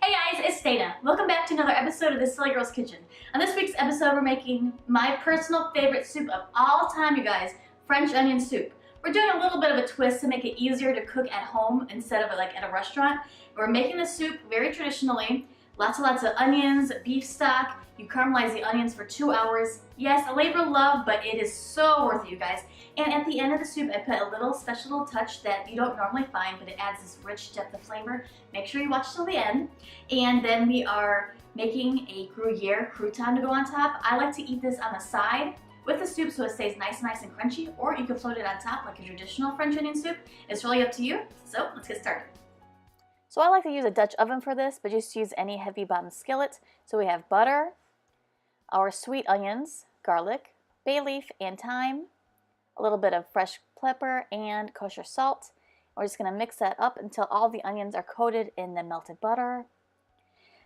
Hey guys, it's Dana. Welcome back to another episode of the Silly Girls Kitchen. On this week's episode, we're making my personal favorite soup of all time, you guys, French onion soup. We're doing a little bit of a twist to make it easier to cook at home instead of like at a restaurant. We're making the soup very traditionally. Lots and lots of onions, beef stock. You caramelize the onions for 2 hours. Yes, a labor of love, but it is so worth it, you guys. And at the end of the soup, I put a little special little touch that you don't normally find, but it adds this rich depth of flavor. Make sure you watch till the end. And then we are making a Gruyere crouton to go on top. I like to eat this on the side with the soup so it stays nice and crunchy, or you can float it on top like a traditional French onion soup. It's really up to you. So let's get started. So I like to use a Dutch oven for this, but just use any heavy bottom skillet. So we have butter, our sweet onions, garlic, bay leaf and thyme, a little bit of fresh pepper and kosher salt. We're just going to mix that up until all the onions are coated in the melted butter.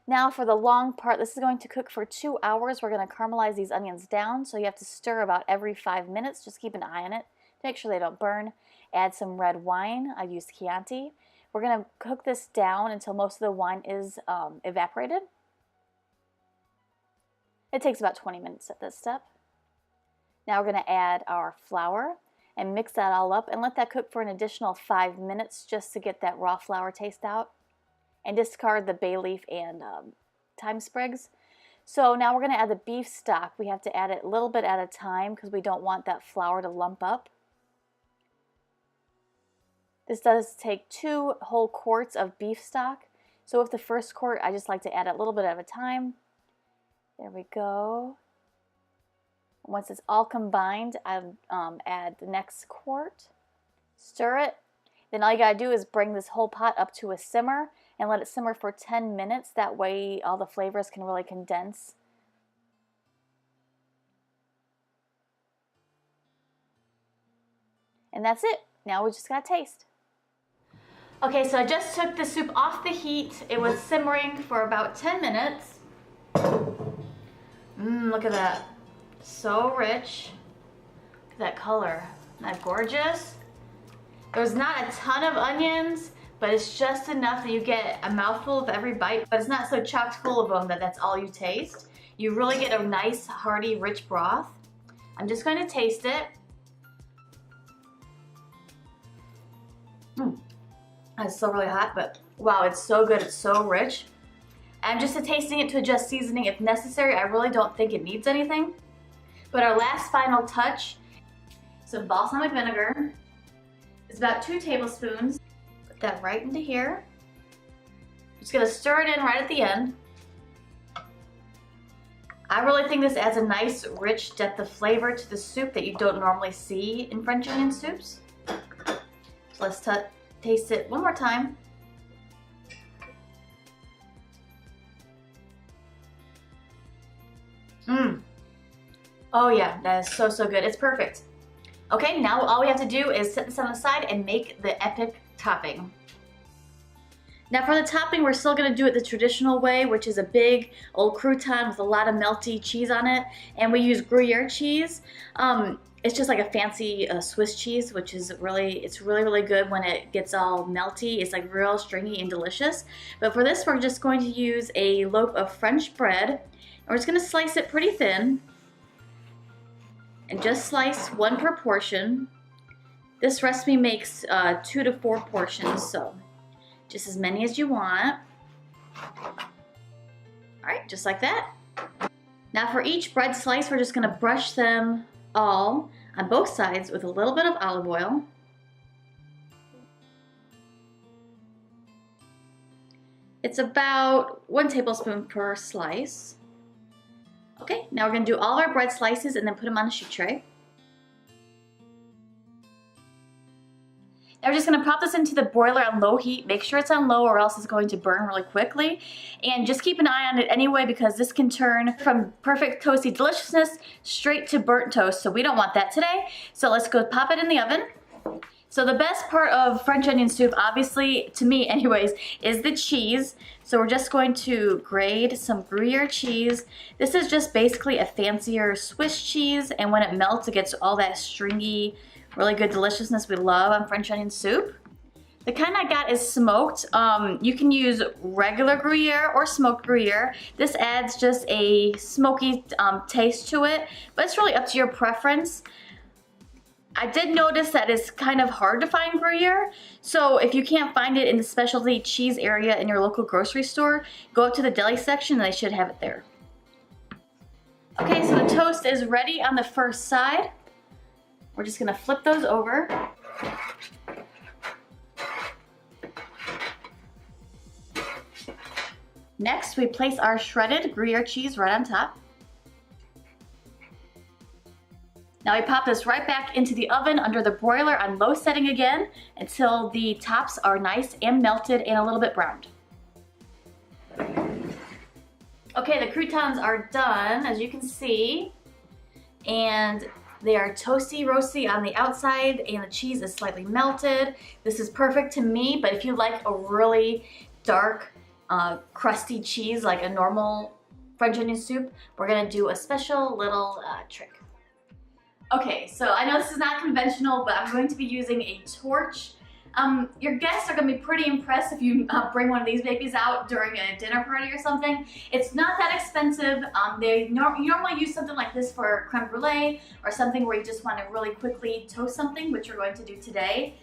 Now for the long part, this is going to cook for 2 hours. We're going to caramelize these onions down, so you have to stir about every 5 minutes. Just keep an eye on it to make sure they don't burn. Add some red wine. I used Chianti. We're going to cook this down until most of the wine is evaporated. It takes about 20 minutes at this step. Now we're going to add our flour and mix that all up and let that cook for an additional 5 minutes just to get that raw flour taste out. And discard the bay leaf and thyme sprigs. So now we're going to add the beef stock. We have to add it a little bit at a time because we don't want that flour to lump up. This does take 2 whole quarts of beef stock. So with the first quart, I just like to add a little bit at a time. There we go. Once it's all combined, I add the next quart. Stir it. Then all you gotta do is bring this whole pot up to a simmer and let it simmer for 10 minutes. That way all the flavors can really condense. And that's it. Now we just gotta taste. Okay, so I just took the soup off the heat. It was simmering for about 10 minutes. Look at that. So rich. Look at that color. Isn't that gorgeous? There's not a ton of onions, but it's just enough that you get a mouthful of every bite, but it's not so chock full of them that that's all you taste. You really get a nice, hearty, rich broth. I'm just going to taste it. It's still really hot, but wow, it's so good. It's so rich. I'm just tasting it to adjust seasoning if necessary. I really don't think it needs anything. But our last final touch, some balsamic vinegar. It's about 2 tablespoons. Put that right into here. Just gonna stir it in right at the end. I really think this adds a nice, rich depth of flavor to the soup that you don't normally see in French onion soups. So let's taste it one more time. Oh yeah, that is so good. It's perfect. Okay, now all we have to do is set this on the side and make the epic topping. Now for the topping, we're still gonna do it the traditional way, which is a big old crouton with a lot of melty cheese on it. And we use Gruyere cheese. It's just like a fancy Swiss cheese, which is really good when it gets all melty. It's like real stringy and delicious. But for this, we're just going to use a loaf of French bread. And we're just gonna slice it pretty thin. And just slice 1 per portion. This recipe makes 2 to 4 portions, so just as many as you want. All right, just like that. Now for each bread slice, we're just gonna brush them all on both sides with a little bit of olive oil. It's about 1 tablespoon per slice. Okay, now we're gonna do all of our bread slices and then put them on a sheet tray. Now we're just gonna pop this into the broiler on low heat. Make sure it's on low or else it's going to burn really quickly. And just keep an eye on it anyway because this can turn from perfect toasty deliciousness straight to burnt toast. So we don't want that today. So let's go pop it in the oven. So the best part of French onion soup, obviously, to me anyways, is the cheese. So we're just going to grate some Gruyere cheese. This is just basically a fancier Swiss cheese, and when it melts, it gets all that stringy, really good deliciousness we love on French onion soup. The kind I got is smoked. You can use regular Gruyere or smoked Gruyere. This adds just a smoky taste to it, but it's really up to your preference. I did notice that it's kind of hard to find Gruyere, so if you can't find it in the specialty cheese area in your local grocery store, go up to the deli section and they should have it there. Okay, so the toast is ready on the first side. We're just gonna flip those over. Next, we place our shredded Gruyere cheese right on top. Now we pop this right back into the oven under the broiler on low setting again until the tops are nice and melted and a little bit browned. Okay, the croutons are done, as you can see, and they are toasty roasty on the outside and the cheese is slightly melted. This is perfect to me, but if you like a really dark, crusty cheese like a normal French onion soup, we're gonna do a special little trick. Okay, so I know this is not conventional, but I'm going to be using a torch. Your guests are gonna be pretty impressed if you bring one of these babies out during a dinner party or something. It's not that expensive. You normally use something like this for creme brulee or something where you just want to really quickly toast something, which we're going to do today.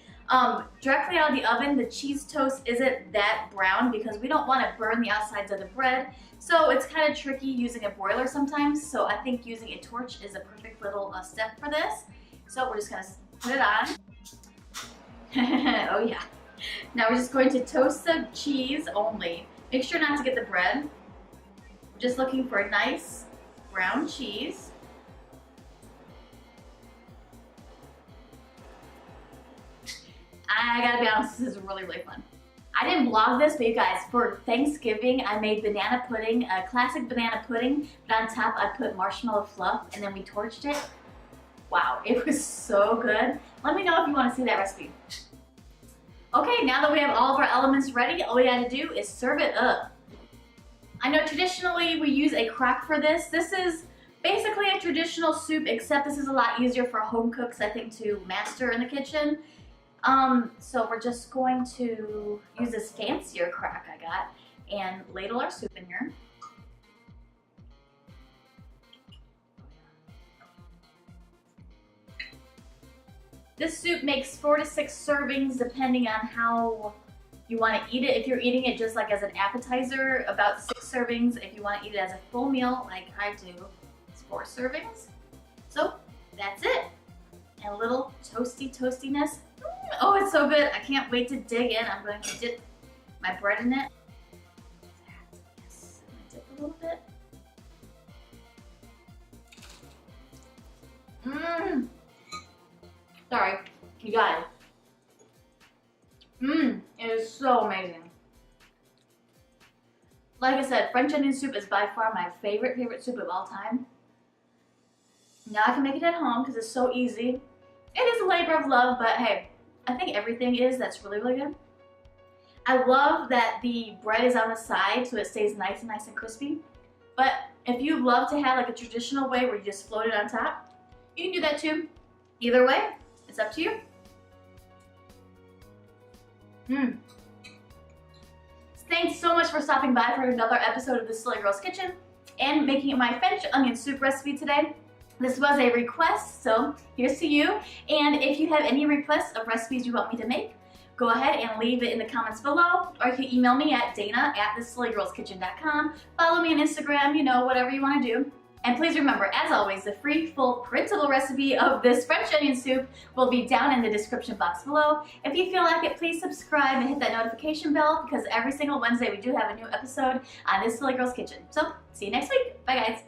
Directly out of the oven, the cheese toast isn't that brown because we don't want to burn the outsides of the bread. So it's kind of tricky using a broiler sometimes. So I think using a torch is a perfect little step for this. So we're just going to put it on. Oh yeah. Now we're just going to toast the cheese only. Make sure not to get the bread. We're just looking for a nice brown cheese. I gotta be honest, this is really, really fun. I didn't vlog this, but you guys, for Thanksgiving, I made banana pudding, a classic banana pudding, but on top I put marshmallow fluff, and then we torched it. Wow, it was so good. Let me know if you want to see that recipe. Okay, now that we have all of our elements ready, all we gotta do is serve it up. I know traditionally we use a crock for this. This is basically a traditional soup, except this is a lot easier for home cooks, I think, to master in the kitchen. So we're just going to use this fancier crock I got and ladle our soup in here. This soup makes 4 to 6 servings depending on how you want to eat it. If you're eating it just like as an appetizer, about 6 servings. If you want to eat it as a full meal like I do, it's 4 servings. So that's it. And a little toastiness. Oh, it's so good. I can't wait to dig in. I'm going to dip my bread in it. Yes, I'm going to dip a little bit. Sorry, you got it. It is so amazing. Like I said, French onion soup is by far my favorite soup of all time. Now I can make it at home because it's so easy. It is a labor of love, but hey, I think everything is that's really, really good. I love that the bread is on the side so it stays nice and crispy. But if you love to have like a traditional way where you just float it on top, you can do that too. Either way, it's up to you. Thanks so much for stopping by for another episode of The Silly Girl's Kitchen and making my French onion soup recipe today. This was a request, so here's to you. And if you have any requests of recipes you want me to make, go ahead and leave it in the comments below, or you can email me at dana@thesillygirlskitchen.com. Follow me on Instagram, you know, whatever you want to do. And please remember, as always, the free, full, printable recipe of this French onion soup will be down in the description box below. If you feel like it, please subscribe and hit that notification bell because every single Wednesday we do have a new episode on This Silly Girl's Kitchen. So, see you next week. Bye, guys.